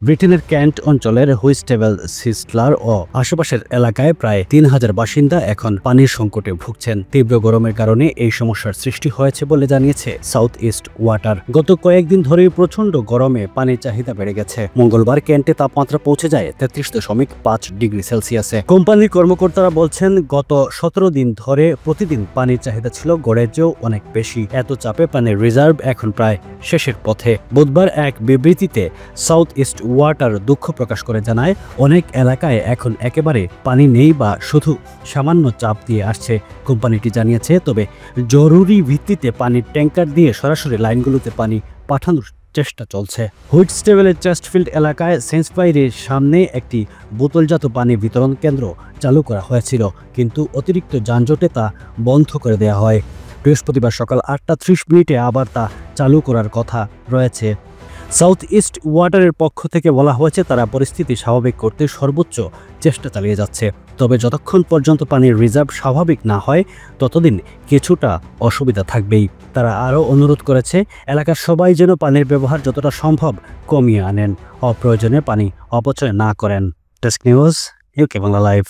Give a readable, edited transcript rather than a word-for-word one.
ব্রিটেনের ক্যান্ট অঞ্চলের হুইস্টেভেল সিস্টলার ও আশেপাশের এলাকায় প্রায় ৩,০০০ বাসিন্দা এখন পানির সংকটে ভুগছেন। তীব্র গরমের কারণে এই সমস্যার সৃষ্টি হয়েছে বলে জানিয়েছে সাউথ ইস্ট ওয়াটার। গত কয়েকদিন ধরেই প্রচণ্ড গরমে পানির চাহিদা বেড়ে গেছে। মঙ্গলবার ক্যান্টে তাপমাত্রা পৌঁছে যায় ৩৩.৫ ডিগ্রি সেলসিয়াসে। কোম্পানির কর্মকর্তারা বলছেন, গত ১৭ দিন ধরে প্রতিদিন পানির চাহিদা ছিল গড়ের চেয়েও অনেক বেশি। এত চাপে পানির রিজার্ভ এখন প্রায় শেষের পথে। বুধবার এক বিবৃতিতে সাউথ ইস্ট ওয়াটার দুঃখ প্রকাশ করে জানায়, অনেক এলাকায় এখন একেবারে পানি নেই বা শুধু সামান্য চাপ দিয়ে আসছে। কোম্পানিটি জানিয়েছে, তবে জরুরি ভিত্তিতে পানির ট্যাঙ্কার দিয়ে সরাসরি লাইনগুলোতে পানি পাঠানোর চেষ্টা চলছে। হুইটস্টেভেলের চেস্টফিল্ড এলাকায় সেন্সবাইরের সামনে একটি বোতলজাত পানি বিতরণ কেন্দ্র চালু করা হয়েছিল, কিন্তু অতিরিক্ত যানজটে তা বন্ধ করে দেওয়া হয়। বৃহস্পতিবার সকাল ৮টা ৩০ আবার তা চালু করার কথা রয়েছে। সাউথ ইস্ট ওয়াটারের পক্ষ থেকে বলা হয়েছে, তারা পরিস্থিতি স্বাভাবিক করতে সর্বোচ্চ চেষ্টা চালিয়ে যাচ্ছে। তবে যতক্ষণ পর্যন্ত পানির রিজার্ভ স্বাভাবিক না হয় ততদিন কিছুটা অসুবিধা থাকবেই। তারা আরও অনুরোধ করেছে, এলাকার সবাই যেন পানির ব্যবহার যতটা সম্ভব কমিয়ে আনেন, অপ্রয়োজনে পানি অপচয় না করেন। Desk news, UK Bangla live.